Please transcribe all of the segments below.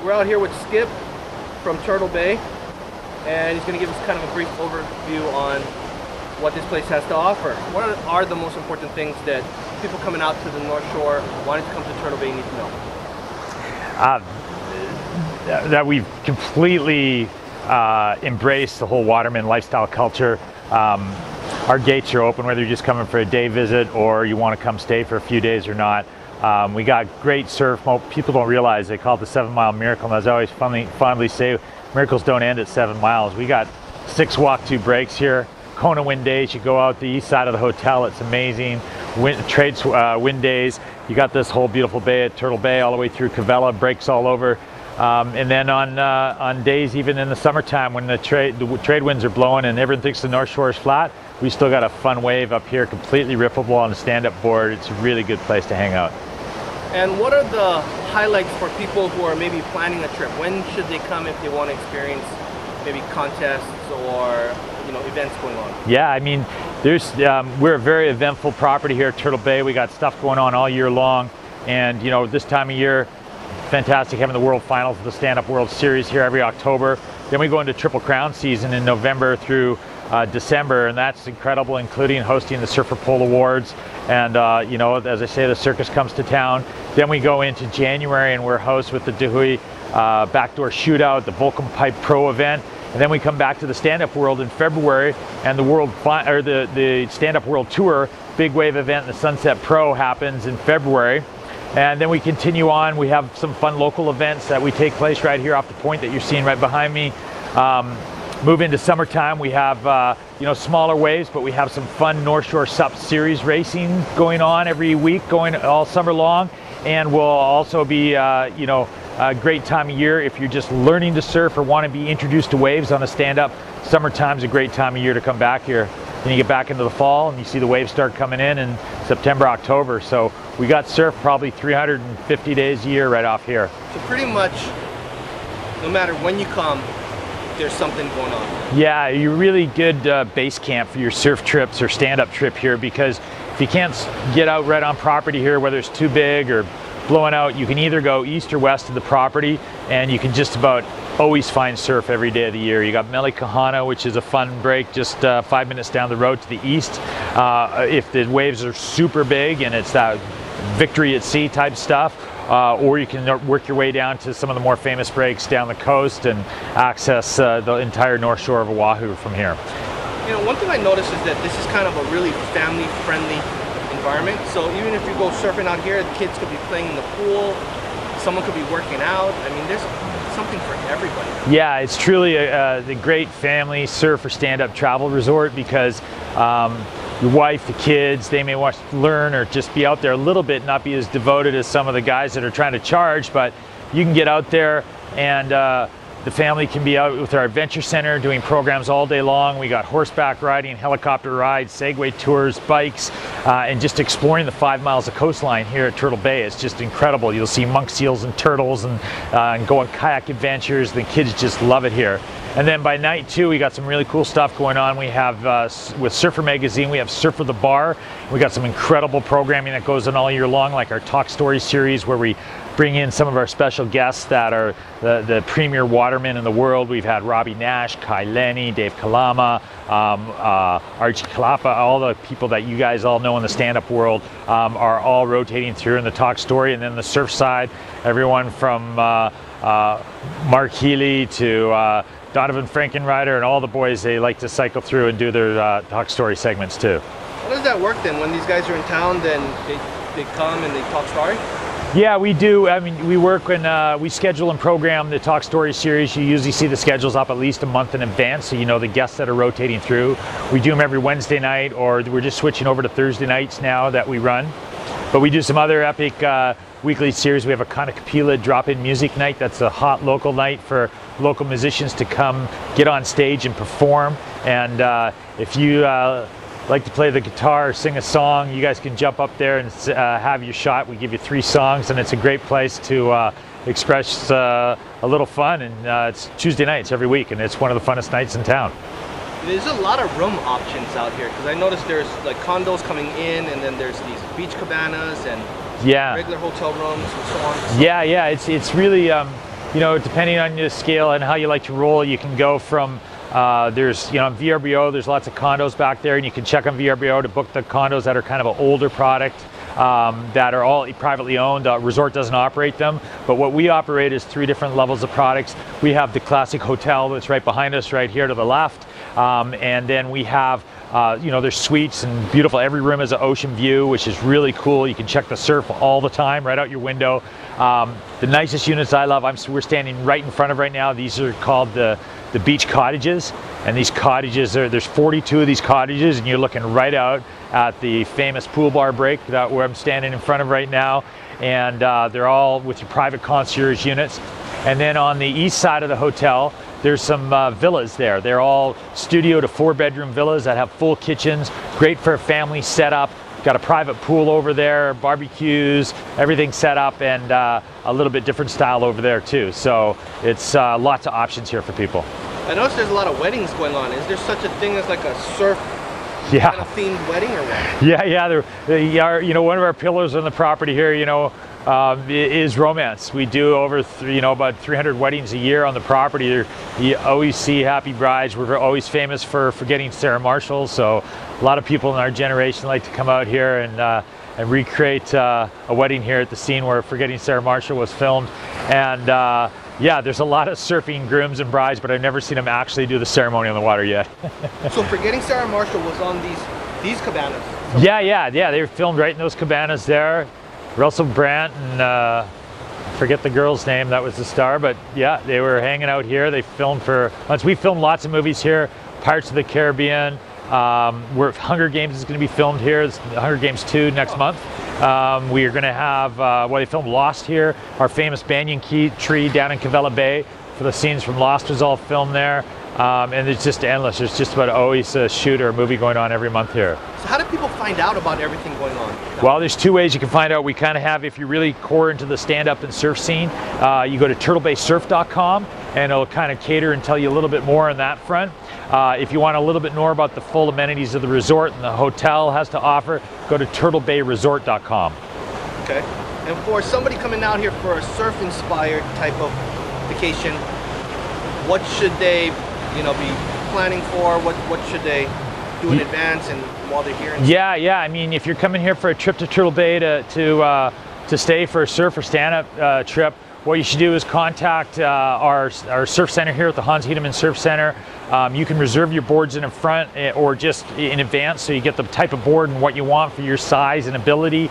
We're out here with Skip from Turtle Bay, and he's going to give us kind of a brief overview on what this place has to offer. What are the most important things that people coming out to the North Shore wanting to come to Turtle Bay need to know? That we've completely embraced the whole Waterman lifestyle culture. Our gates are open whether you're just coming for a day visit or you want to come stay for a few days or not. We got great surf. People don't realize they call it the 7 Mile Miracle, and as I always fondly say, miracles don't end at 7 miles. We got 6 walk-to breaks here. Kona wind days, you go out the east side of the hotel, it's amazing. Wind days, you got this whole beautiful bay at Turtle Bay all the way through Cavella, breaks all over. And then on days even in the summertime when the trade winds are blowing and everyone thinks the North Shore is flat, we still got a fun wave up here, completely rippable on a stand-up board. It's a really good place to hang out. And what are the highlights for people who are maybe planning a trip? When should they come if they want to experience maybe contests or events going on? Yeah, I mean, we're a very eventful property here at Turtle Bay. We got stuff going on all year long, and this time of year, fantastic having the World Finals of the Stand-Up World Series here every October. Then we go into Triple Crown season in November through December, and that's incredible, including hosting the Surfer Pole Awards. And as I say, the circus comes to town. Then we go into January and we're hosts with the Dahui Backdoor Shootout, the Vulcan Pipe Pro event. And then we come back to the Stand-Up World in February, and the Stand-Up World Tour Big Wave event in the Sunset Pro happens in February. And then we continue on. We have some fun local events that we take place right here off the point that you're seeing right behind me. Move into summertime, we have smaller waves, but we have some fun North Shore Sup Series racing going on every week, going all summer long. And we'll also be a great time of year if you're just learning to surf or want to be introduced to waves on a stand-up. Summertime's a great time of year to come back here. Then you get back into the fall and you see the waves start coming in September, October. So we got surf probably 350 days a year right off here. So pretty much, no matter when you come, there's something going on. Yeah, you're really good base camp for your surf trips or stand-up trip here, because if you can't get out right on property here, whether it's too big or blowing out, you can either go east or west of the property, and you can just about always find surf every day of the year. You got Melikahana, which is a fun break just 5 minutes down the road to the east. If the waves are super big and it's that victory at sea type stuff, or you can work your way down to some of the more famous breaks down the coast and access the entire North Shore of Oahu from here. One thing I noticed is that this is kind of a really family-friendly environment. So even if you go surfing out here, the kids could be playing in the pool, someone could be working out. I mean, there's something for everybody. Yeah, it's truly the great family surf or stand-up travel resort, because your wife, the kids, they may want to learn or just be out there a little bit, not be as devoted as some of the guys that are trying to charge, but you can get out there and the family can be out with our adventure center doing programs all day long. We got horseback riding, helicopter rides, Segway tours, bikes, and just exploring the 5 miles of coastline here at Turtle Bay. It's just incredible. You'll see monk seals and turtles and go on kayak adventures. The kids just love it here. And then by night too, we got some really cool stuff going on. We have, with Surfer Magazine, we have Surfer the Bar. We got some incredible programming that goes on all year long, like our Talk Story series, where we bring in some of our special guests that are the premier watermen in the world. We've had Robbie Nash, Kai Lenny, Dave Kalama, Archie Kalapa, all the people that you guys all know in the stand-up world are all rotating through in the Talk Story. And then the surf side, everyone from Mark Healy to Donovan Frankenrider and all the boys, they like to cycle through and do their Talk Story segments too. How does that work then? When these guys are in town, then they come and they talk story? Yeah, we do. I mean, we work when we schedule and program the Talk Story series. You usually see the schedules up at least a month in advance, so you know the guests that are rotating through. We do them every Wednesday night, or we're just switching over to Thursday nights now that we run. But we do some other epic weekly series. We have a Kanakapila drop-in music night. That's a hot local night for local musicians to come get on stage and perform. And if you like to play the guitar or sing a song, you guys can jump up there and have your shot. We give you 3 songs, and it's a great place to express a little fun. And it's Tuesday nights every week, and it's one of the funnest nights in town. There's a lot of room options out here, because I noticed there's like condos coming in, and then there's these beach cabanas and regular hotel rooms and so on. Yeah, it's really you know, depending on your scale and how you like to roll, you can go from there's, you know, on VRBO, there's lots of condos back there, and you can check on VRBO to book the condos that are kind of an older product, that are all privately owned. Resort doesn't operate them, but what we operate is 3 different levels of products. We have the classic hotel that's right behind us right here to the left, and then we have you know, there's suites and beautiful, every room has an ocean view, which is really cool. You can check the surf all the time right out your window. The nicest units I love, we're standing right in front of right now. These are called the beach cottages, and these cottages there's 42 of these cottages, and you're looking right out at the famous pool bar break that where I'm standing in front of right now, and they're all with your private concierge units. And then on the east side of the hotel, there's some villas there. They're all studio to 4-bedroom villas that have full kitchens, great for a family setup. Got a private pool over there, barbecues, everything set up, and a little bit different style over there too. So it's lots of options here for people. I noticed there's a lot of weddings going on. Is there such a thing as like a surf kind of themed wedding or what? Yeah. They are, you know, one of our pillars on the property here, you know, is romance. We do over about 300 weddings a year on the property. You always see happy brides. We're always famous for getting Sarah Marshall, so a lot of people in our generation like to come out here and recreate a wedding here at the scene where Forgetting Sarah Marshall was filmed. And yeah, there's a lot of surfing grooms and brides, but I've never seen them actually do the ceremony on the water yet. So Forgetting Sarah Marshall was on these cabanas? Yeah, they were filmed right in those cabanas there. Russell Brand and I forget the girl's name that was the star, but yeah, they were hanging out here. They filmed we filmed lots of movies here. Pirates of the Caribbean, Hunger Games is going to be filmed here. It's Hunger Games 2 next month. We are going to have, they filmed Lost here. Our famous banyan tree down in Cavella Bay for the scenes from Lost was all filmed there. And it's just endless. There's just about always a shoot or a movie going on every month here. So how do people find out about everything going on? Well, there's 2 ways you can find out. We kind of have, if you're really core into the stand-up and surf scene, you go to TurtleBaySurf.com, and it'll kind of cater and tell you a little bit more on that front. If you want a little bit more about the full amenities of the resort and the hotel has to offer, go to TurtleBayResort.com. Okay. And for somebody coming out here for a surf-inspired type of vacation, what should they, you know, be planning for? What should they do in advance and while they're here? Yeah. I mean, if you're coming here for a trip to Turtle Bay to stay for a surf or stand-up trip, what you should do is contact our surf center here at the Hans Hedemann Surf Center. You can reserve your boards in front or just in advance, so you get the type of board and what you want for your size and ability,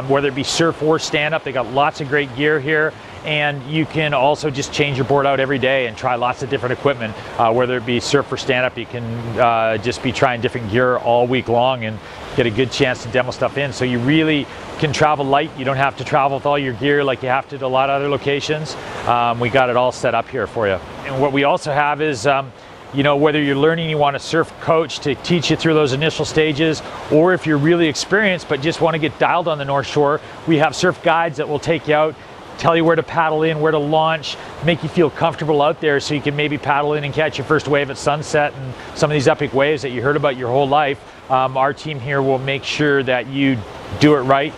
whether it be surf or stand-up. They got lots of great gear here. And you can also just change your board out every day and try lots of different equipment, whether it be surf or stand-up. You can just be trying different gear all week long and get a good chance to demo stuff in. So you really can travel light. You don't have to travel with all your gear like you have to a lot of other locations. We got it all set up here for you. And what we also have is, you know, whether you're learning, you want a surf coach to teach you through those initial stages, or if you're really experienced but just want to get dialed on the North Shore, we have surf guides that will take you out, tell you where to paddle in, where to launch, make you feel comfortable out there so you can maybe paddle in and catch your first wave at sunset and some of these epic waves that you heard about your whole life. Our team here will make sure that you do it right,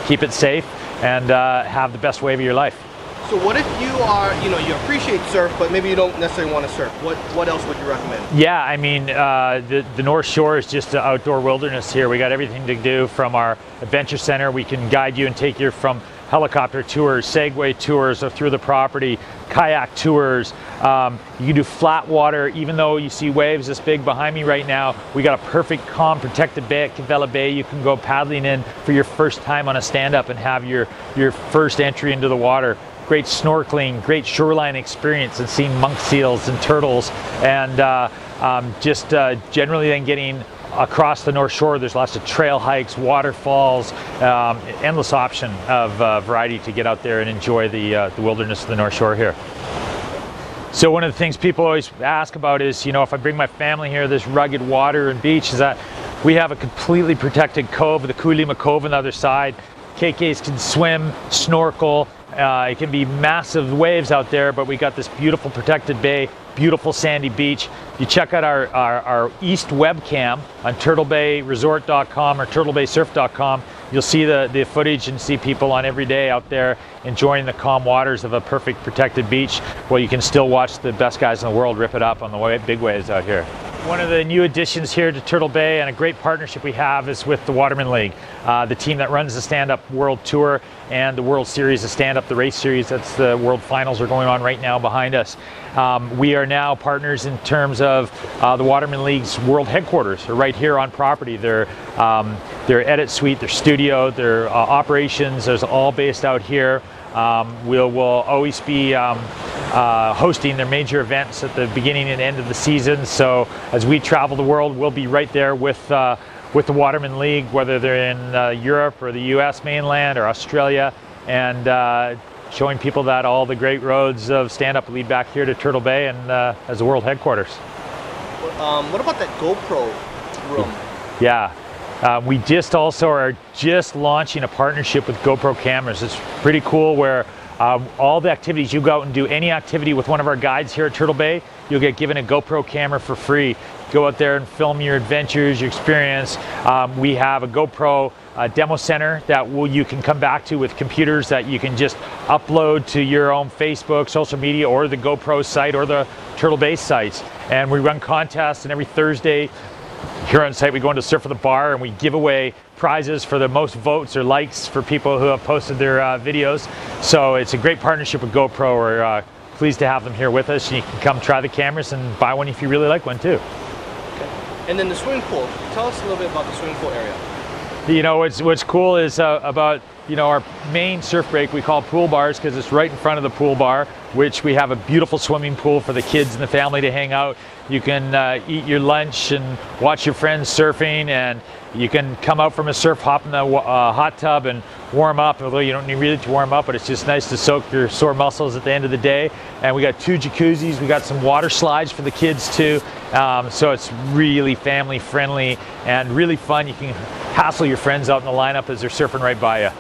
keep it safe, and have the best wave of your life. So what if you are, you know, you appreciate surf, but maybe you don't necessarily want to surf? What else would you recommend? Yeah, I mean, the North Shore is just an outdoor wilderness here. We got everything to do from our adventure center. We can guide you and take you from helicopter tours, Segway tours through the property, kayak tours. You can do flat water. Even though you see waves this big behind me right now, we got a perfect calm protected bay at Cavella Bay. You can go paddling in for your first time on a stand-up and have your first entry into the water. Great snorkeling, great shoreline experience, and seeing monk seals and turtles, and generally then getting across the North Shore. There's lots of trail hikes, waterfalls, endless option of variety to get out there and enjoy the wilderness of the North Shore here. So one of the things people always ask about is, you know, if I bring my family here, this rugged water and beach, is that we have a completely protected cove, the Kuilima Cove on the other side. KKs can swim, snorkel, It can be massive waves out there, but we got this beautiful protected bay, beautiful sandy beach. You check out our east webcam on TurtleBayResort.com or TurtleBaySurf.com. You'll see the footage and see people on every day out there enjoying the calm waters of a perfect protected beach, while you can still watch the best guys in the world rip it up on the big waves out here. One of the new additions here to Turtle Bay, and a great partnership we have, is with the Waterman League, the team that runs the Stand-Up World Tour and the World Series of Stand-Up, the race series. That's the World Finals are going on right now behind us. We are now partners in terms of the Waterman League's world headquarters are right here on property. Their edit suite, their studio, their operations is all based out here. We'll always be hosting their major events at the beginning and end of the season. So as we travel the world, we'll be right there with the Waterman League, whether they're in Europe or the US mainland or Australia, and showing people that all the great roads of stand-up lead back here to Turtle Bay and as the world headquarters. What about that GoPro room? Yeah. We just also are just launching a partnership with GoPro cameras. It's pretty cool, where all the activities, you go out and do any activity with one of our guides here at Turtle Bay, you'll get given a GoPro camera for free. Go out there and film your adventures, your experience. We have a GoPro demo center that you can come back to with computers that you can just upload to your own Facebook, social media, or the GoPro site or the Turtle Bay sites. And we run contests, and every Thursday here on site we go into Surf at the Bar and we give away prizes for the most votes or likes for people who have posted their videos. So it's a great partnership with GoPro. We're pleased to have them here with us, and you can come try the cameras and buy one if you really like one too. Okay. And then the swimming pool. Tell us a little bit about the swimming pool area. You know, what's cool is about, you know, our main surf break we call pool bars, because it's right in front of the pool bar, which we have a beautiful swimming pool for the kids and the family to hang out. You can eat your lunch and watch your friends surfing, and you can come out from a surf, hop in the hot tub and warm up, although you don't need really to warm up, but it's just nice to soak your sore muscles at the end of the day. And we got 2 jacuzzis, we got some water slides for the kids too. So it's really family friendly and really fun. You can hassle your friends out in the lineup as they're surfing right by you.